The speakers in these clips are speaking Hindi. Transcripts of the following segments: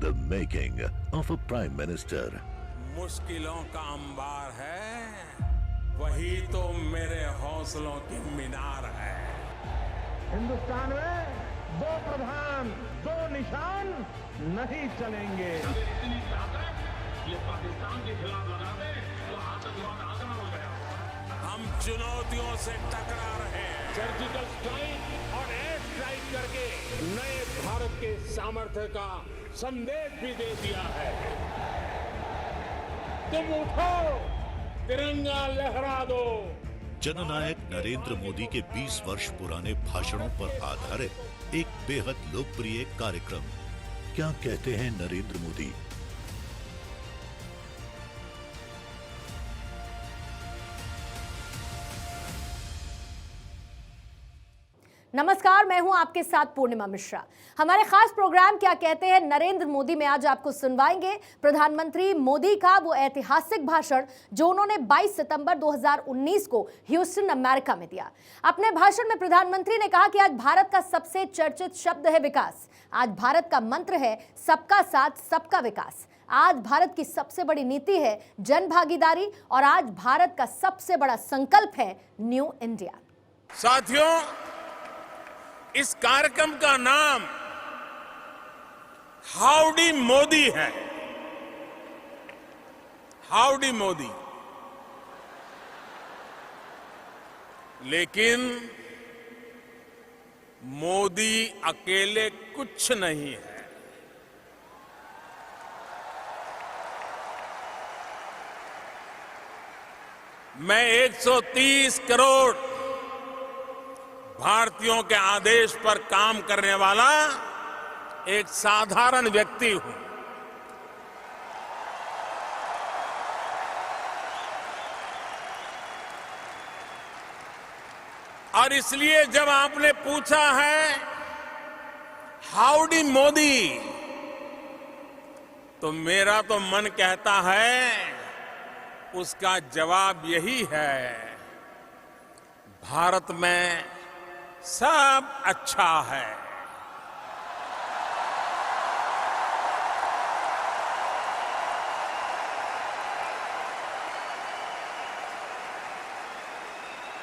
The making of a prime minister. मुश्किलों का अंबार है, वही तो मेरे हौसलों की मीनार है। हिंदुस्तान में दो प्रधान, दो निशान नहीं चलेंगे। इतनी ताकत ये पाकिस्तान के खिलाफ लगा दे तो आतंकवाद आगना हो गया। हम चुनौतियों से टकरा रहे हैं। सर्जिकल स्ट्राइक और एयर स्ट्राइक करके नए भारत के सामर्थ्य का संदेश भी दे दिया है। तुम उठो, तिरंगा लहरा दो। जननायक नरेंद्र मोदी के 20 वर्ष पुराने भाषणों पर आधारित एक बेहद लोकप्रिय कार्यक्रम। क्या कहते हैं नरेंद्र मोदी? नमस्कार, मैं हूं आपके साथ पूर्णिमा मिश्रा। हमारे खास प्रोग्राम क्या कहते हैं नरेंद्र मोदी में आज आपको सुनवाएंगे प्रधानमंत्री मोदी का वो ऐतिहासिक भाषण जो उन्होंने 22 सितंबर 2019 को ह्यूस्टन, अमेरिका में दिया। अपने भाषण में प्रधानमंत्री ने कहा कि आज भारत का सबसे चर्चित शब्द है विकास। आज भारत का मंत्र है सबका साथ सबका विकास। आज भारत की सबसे बड़ी नीति है जन भागीदारी और आज भारत का सबसे बड़ा संकल्प है न्यू इंडिया। साथियों, इस कार्यक्रम का नाम हाउडी मोदी है। हाउडी मोदी। लेकिन मोदी अकेले कुछ नहीं है। मैं 130 करोड़ भारतीयों के आदेश पर काम करने वाला एक साधारण व्यक्ति हूं। और इसलिए जब आपने पूछा है हाउडी मोदी, तो मेरा तो मन कहता है उसका जवाब यही है, भारत में सब अच्छा है।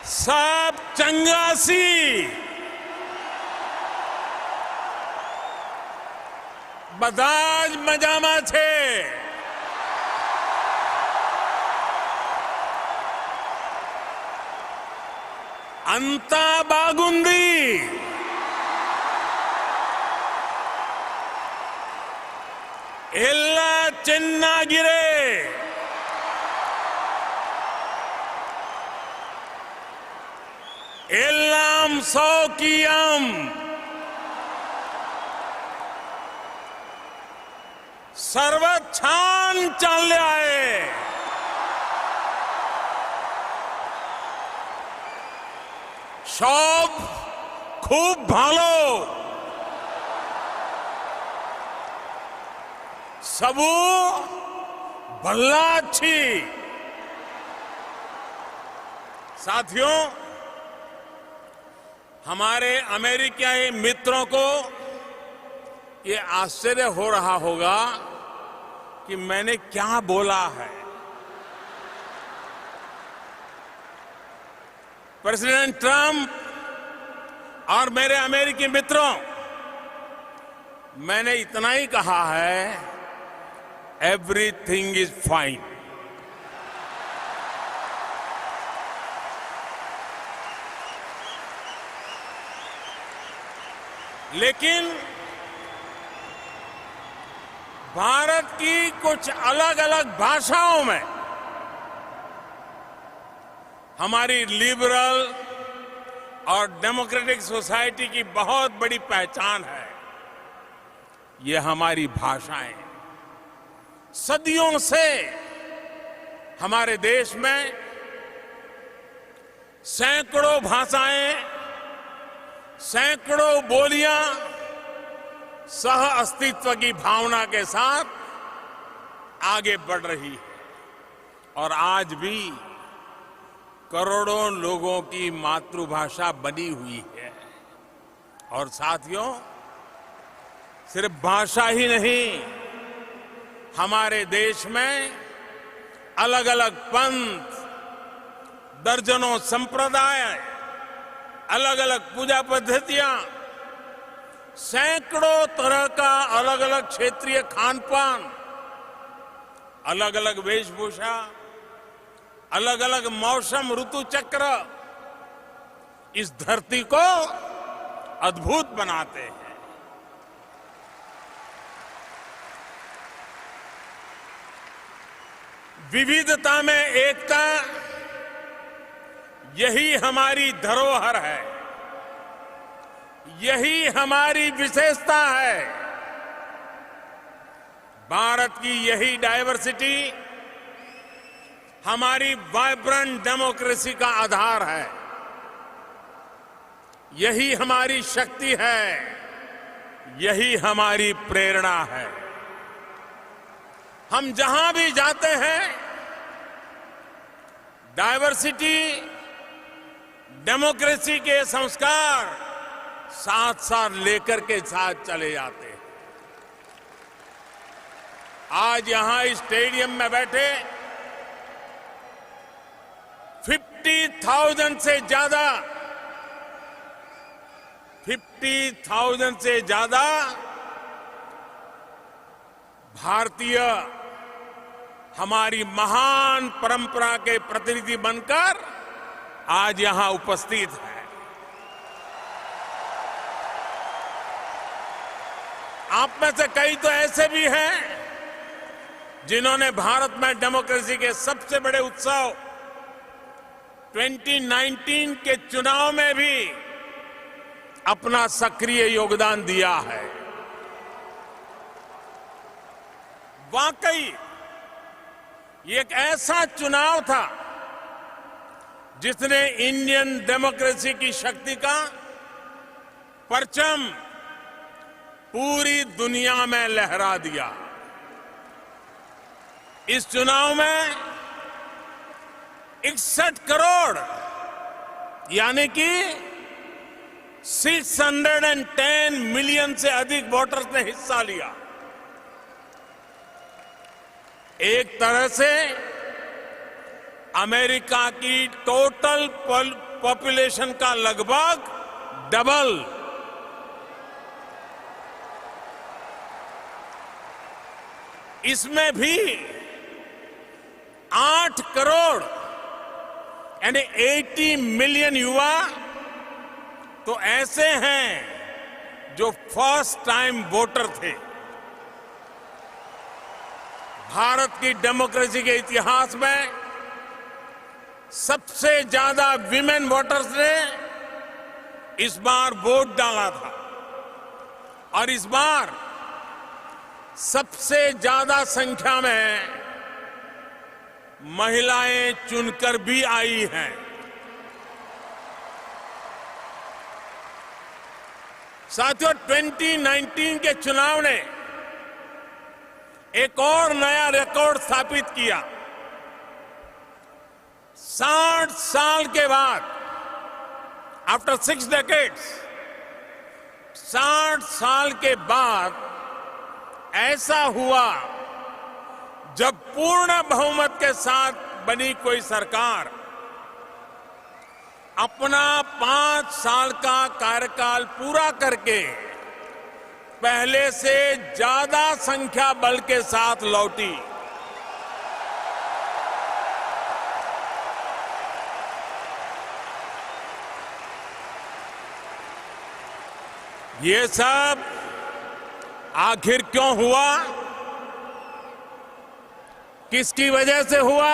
सब चंगासी, बधाज मजामा छे। अंता बागुंदी, एल्ला चेन्नागिरे, एल्लाम सौकियम, सर्वच्छान चालले आहे। सब खूब भालो, सबू भल्ला अच्छी। साथियों, हमारे अमेरिकी मित्रों को ये आश्चर्य हो रहा होगा कि मैंने क्या बोला है। प्रेसिडेंट ट्रंप और मेरे अमेरिकी मित्रों, मैंने इतना ही कहा है, एवरीथिंग इज फाइन। लेकिन भारत की कुछ अलग अलग भाषाओं में हमारी लिबरल और डेमोक्रेटिक सोसाइटी की बहुत बड़ी पहचान है। ये हमारी भाषाएं सदियों से हमारे देश में सैकड़ों भाषाएं, सैकड़ों बोलियां सह अस्तित्व की भावना के साथ आगे बढ़ रही है और आज भी करोड़ों लोगों की मातृभाषा बनी हुई है। और साथियों, सिर्फ भाषा ही नहीं, हमारे देश में अलग अलग पंथ, दर्जनों संप्रदाय, अलग अलग पूजा पद्धतियां, सैकड़ों तरह का अलग अलग क्षेत्रीय खान पान, अलग अलग वेशभूषा, अलग अलग मौसम ऋतु चक्र इस धरती को अद्भुत बनाते हैं। विविधता में एकता, यही हमारी धरोहर है, यही हमारी विशेषता है। भारत की यही डायवर्सिटी हमारी वाइब्रेंट डेमोक्रेसी का आधार है, यही हमारी शक्ति है, यही हमारी प्रेरणा है। हम जहां भी जाते हैं डायवर्सिटी, डेमोक्रेसी के संस्कार साथ साथ लेकर के साथ चले जाते हैं। आज यहां इस स्टेडियम में बैठे 50,000 से ज्यादा भारतीय हमारी महान परंपरा के प्रतिनिधि बनकर आज यहां उपस्थित हैं। आप में से कई तो ऐसे भी हैं जिन्होंने भारत में डेमोक्रेसी के सबसे बड़े उत्सव 2019 के चुनाव में भी अपना सक्रिय योगदान दिया है। वाकई ये एक ऐसा चुनाव था जिसने इंडियन डेमोक्रेसी की शक्ति का परचम पूरी दुनिया में लहरा दिया। इस चुनाव में 61 करोड़ यानी कि 610 मिलियन से अधिक वोटर्स ने हिस्सा लिया। एक तरह से अमेरिका की टोटल पॉपुलेशन का लगभग डबल। इसमें भी 8 करोड़ यानी 80 मिलियन युवा तो ऐसे हैं जो फर्स्ट टाइम वोटर थे। भारत की डेमोक्रेसी के इतिहास में सबसे ज्यादा विमेन वोटर्स ने इस बार वोट डाला था और इस बार सबसे ज्यादा संख्या में महिलाएं चुनकर भी आई हैं। साथियों, 2019 के चुनाव ने एक और नया रिकॉर्ड स्थापित किया। 60 साल के बाद, आफ्टर 6 decades, 60 साल के बाद ऐसा हुआ जब पूर्ण बहुमत के साथ बनी कोई सरकार अपना 5 साल का कार्यकाल पूरा करके पहले से ज्यादा संख्या बल के साथ लौटी। ये सब आखिर क्यों हुआ? किसकी वजह से हुआ?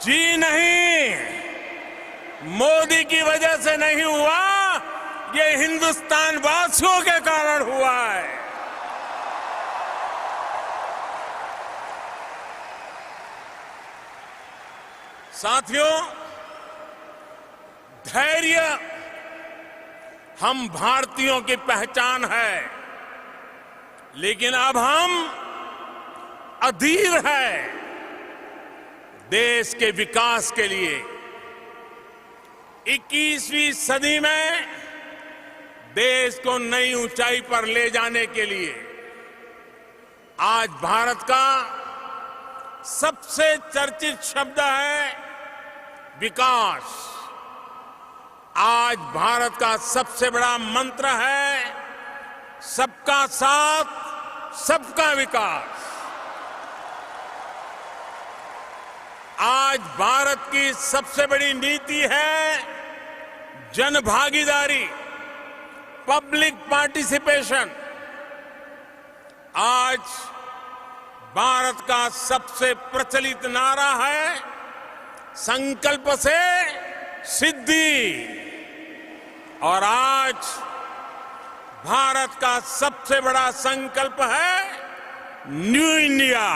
जी नहीं, मोदी की वजह से नहीं हुआ, ये हिंदुस्तान वासियों के कारण हुआ है। साथियों, धैर्य हम भारतीयों की पहचान है, लेकिन अब हम अधीर है, देश के विकास के लिए 21वीं सदी में देश को नई ऊंचाई पर ले जाने के लिए आज भारत का सबसे चर्चित शब्द है विकास। आज भारत का सबसे बड़ा मंत्र है सबका साथ, सबका विकास। आज भारत की सबसे बड़ी नीति है जनभागीदारी, पब्लिक पार्टिसिपेशन। आज भारत का सबसे प्रचलित नारा है संकल्प से सिद्धि। और आज भारत का सबसे बड़ा संकल्प है न्यू इंडिया।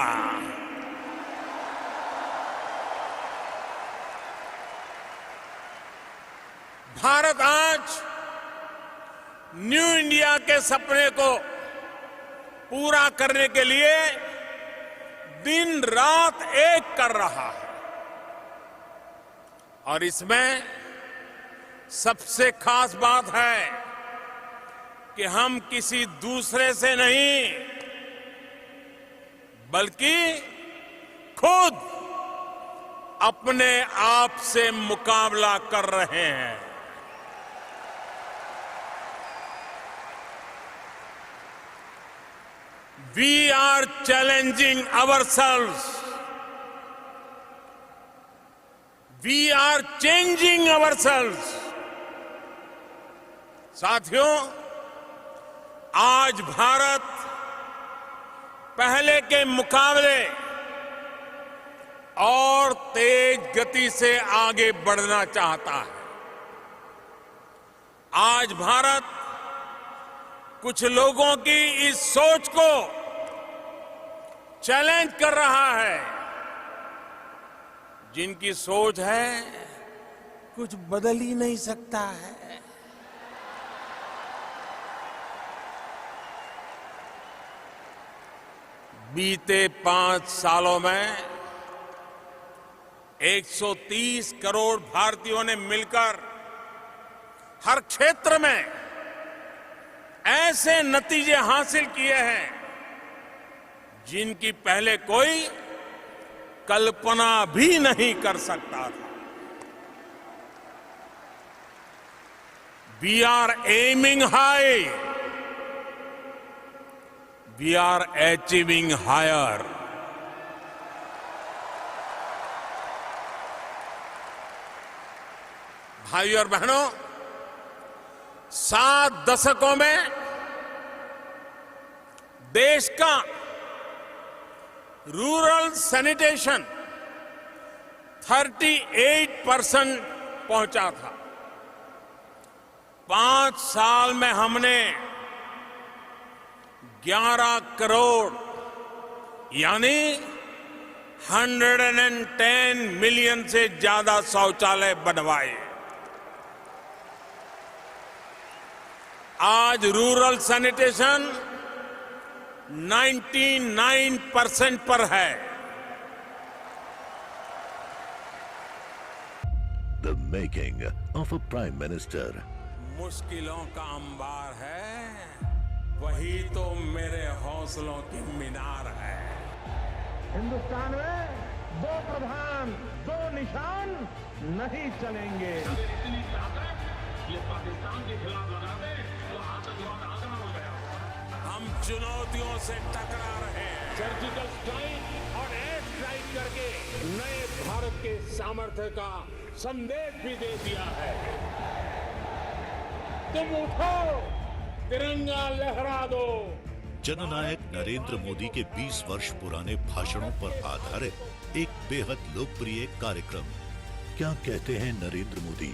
भारत आज न्यू इंडिया के सपने को पूरा करने के लिए दिन रात एक कर रहा है। और इसमें सबसे खास बात है कि हम किसी दूसरे से नहीं बल्कि खुद अपने आप से मुकाबला कर रहे हैं। We are challenging ourselves. We are changing ourselves. साथियों, आज भारत पहले के मुकाबले और तेज गति से आगे बढ़ना चाहता है। आज भारत कुछ लोगों की इस सोच को चैलेंज कर रहा है, जिनकी सोच है कुछ बदल ही नहीं सकता है। बीते 5 सालों में 130 करोड़ भारतीयों ने मिलकर हर क्षेत्र में ऐसे नतीजे हासिल किए हैं जिनकी पहले कोई कल्पना भी नहीं कर सकता था। We are aiming high. We are achieving higher. भाइयों और बहनों, 7 दशकों में देश का रूरल सैनिटेशन 38% पहुंचा था। 5 साल में हमने 11 करोड़ यानी 110 मिलियन से ज्यादा शौचालय बनवाए। आज रूरल सैनिटेशन 99% पर है। The making of a Prime Minister. मुश्किलों का अंबार है, वही तो मेरे हौसलों की मीनार है। हिंदुस्तान में 2 प्रधान 2 निशान नहीं चलेंगे। ये पाकिस्तान के खिलाफ लगा दे तो आतंकवाद आसान हो गया। हम चुनौतियों से टकरा रहे हैं। सर्जिकल स्ट्राइक और एयर स्ट्राइक करके नए भारत के सामर्थ्य का संदेश भी दे दिया है। तुम उठो, तिरंगा लहरा दो। जननायक नरेंद्र मोदी के 20 वर्ष पुराने भाषणों पर आधारित एक बेहद लोकप्रिय कार्यक्रम क्या कहते हैं नरेंद्र मोदी